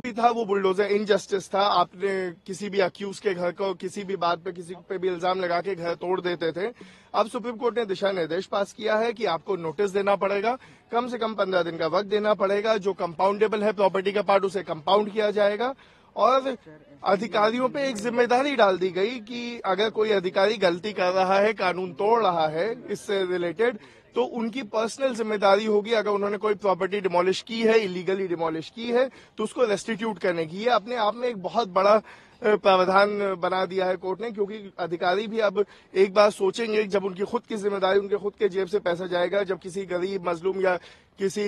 Injustice था, वो bulldozer injustice था। आपने किसी भी अक्यूज के घर को किसी भी बात पे किसी पे भी इल्जाम लगा के घर तोड़ देते थे। अब सुप्रीम कोर्ट ने दिशा निर्देश पास किया है कि आपको नोटिस देना पड़ेगा, कम से कम 15 दिन का वक्त देना पड़ेगा। जो कंपाउंडेबल है प्रॉपर्टी का पार्ट, उसे कंपाउंड किया जाएगा। और अधिकारियों पे एक जिम्मेदारी डाल दी गई कि अगर कोई अधिकारी गलती कर रहा है, कानून तोड़ रहा है इससे रिलेटेड, तो उनकी पर्सनल जिम्मेदारी होगी। अगर उन्होंने कोई प्रॉपर्टी डिमोलिश की है, इलीगली डिमोलिश की है, तो उसको रेस्टिट्यूट करने की। ये अपने आप में एक बहुत बड़ा प्रावधान बना दिया है कोर्ट ने, क्योंकि अधिकारी भी अब एक बार सोचेंगे, जब उनकी खुद की जिम्मेदारी, उनके खुद के जेब से पैसा जाएगा, जब किसी गरीब मजलूम या किसी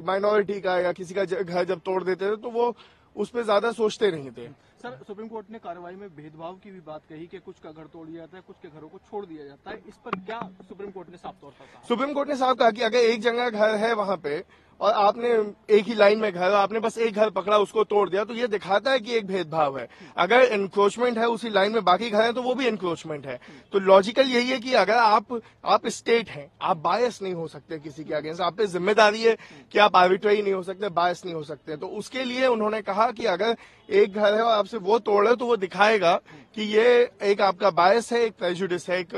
माइनॉरिटी का या किसी का घर जब तोड़ देते थे, तो वो उस पर ज्यादा सोचते नहीं थे। सर, सुप्रीम कोर्ट ने कार्रवाई में भेदभाव की भी बात कही कि कुछ का घर तोड़ दिया जाता है, कुछ के घरों को छोड़ दिया जाता है। इस पर क्या सुप्रीम कोर्ट ने साफ तौर पर कहा? सुप्रीम कोर्ट ने साफ कहा कि अगर एक जगह घर है वहां पे और आपने एक ही लाइन में घर, आपने बस एक घर पकड़ा, उसको तोड़ दिया, तो ये दिखाता है कि एक भेदभाव है। अगर एनक्रोचमेंट है उसी लाइन में बाकी घर है, तो वो भी एनक्रोचमेंट है। तो लॉजिकल यही है कि अगर आप स्टेट हैं, आप बायस नहीं हो सकते किसी के अगेंस्ट, आप पे जिम्मेदारी है कि आप आर्बिट्रेरी नहीं हो सकते, बायस नहीं हो सकते। तो उसके लिए उन्होंने कहा कि अगर एक घर है और आपसे वो तोड़ है, तो वो दिखाएगा कि ये एक आपका बायस है, एक प्रेजुडिस है, एक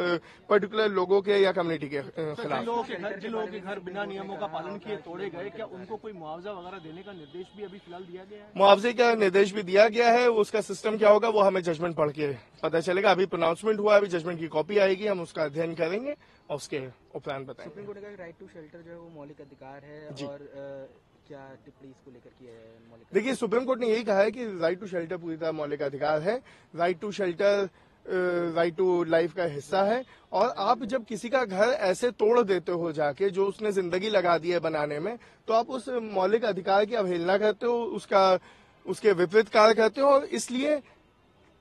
पर्टिकुलर लोगों के या कम्युनिटी के खिलाफ। जिन लोगों के घर बिना नियमों का पालन किए तोड़े गए, क्या उनको कोई मुआवजा वगैरह देने का निर्देश भी अभी फिलहाल दिया गया है? मुआवजे का निर्देश भी दिया गया है। उसका सिस्टम क्या होगा वो हमें जजमेंट पढ़ के पता चलेगा। अभी प्रोनाउंसमेंट हुआ, अभी जजमेंट की कॉपी आएगी, हम उसका अध्ययन करेंगे और उसके उपरांत बताएंगे। सुप्रीम कोर्ट ने कहा राइट टू शेल्टर जो है वो मौलिक अधिकार है, और क्या टिप्पणी इसको लेकर की है मौलिक? देखिए, सुप्रीम कोर्ट ने यही कहा है कि राइट टू शेल्टर पूरी तरह मौलिक अधिकार है। Right to shelter right to life का हिस्सा है। और आप जब किसी का घर ऐसे तोड़ देते हो जाके, जो उसने जिंदगी लगा दी है बनाने में, तो आप उस मौलिक अधिकार की अवहेलना करते हो, उसके विपरीत कार्य करते हो। और इसलिए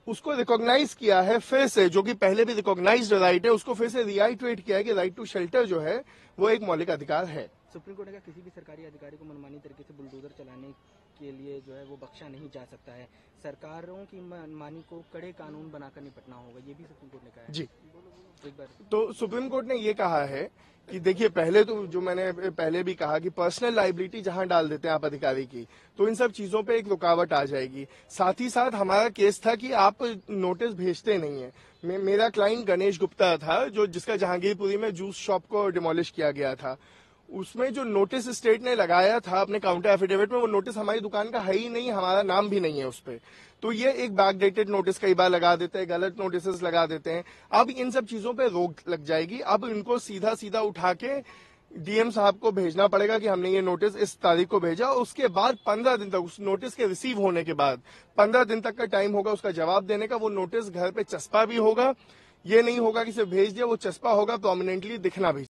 उसको रिकॉग्नाइज किया है फिर से, जो कि पहले भी रिकॉग्नाइज्ड राइट है, उसको फिर से रिआइटरेट किया है कि राइट टू शेल्टर जो है वो एक मौलिक अधिकार है। सुप्रीम कोर्ट ने कहा किसी भी सरकारी अधिकारी को मनमानी तरीके से बुलडोजर चलाने के लिए जो है वो बख्शा नहीं जा सकता है। सरकारों की मनमानी को कड़े कानून बनाकर निपटना होगा, ये भी सुप्रीम कोर्ट ने कहा है। जी, एक बार तो सुप्रीम कोर्ट ने ये कहा है कि देखिए, पहले तो जो मैंने पहले भी कहा कि पर्सनल लाइबिलिटी जहां डाल देते हैं आप अधिकारी की, तो इन सब चीजों पे एक रुकावट आ जाएगी। साथ ही साथ हमारा केस था कि आप नोटिस भेजते नहीं है। मेरा क्लाइंट गणेश गुप्ता था, जिसका जहांगीरपुरी में जूस शॉप को डिमोलिश किया गया था। उसमें जो नोटिस स्टेट ने लगाया था अपने काउंटर एफिडेविट में, वो नोटिस हमारी दुकान का है ही नहीं, हमारा नाम भी नहीं है उस पर। तो ये एक बैकडेटेड नोटिस कई बार लगा देते हैं, गलत नोटिस लगा देते हैं। अब इन सब चीजों पे रोक लग जाएगी। अब इनको सीधा सीधा उठा के डीएम साहब को भेजना पड़ेगा कि हमने ये नोटिस इस तारीख को भेजा, और उसके बाद 15 दिन तक, उस नोटिस के रिसीव होने के बाद 15 दिन तक का टाइम होगा उसका जवाब देने का। वो नोटिस घर पे चस्पा भी होगा, ये नहीं होगा कि सिर्फ भेज दिया, वो चस्पा होगा, प्रोमिनेंटली दिखना भी।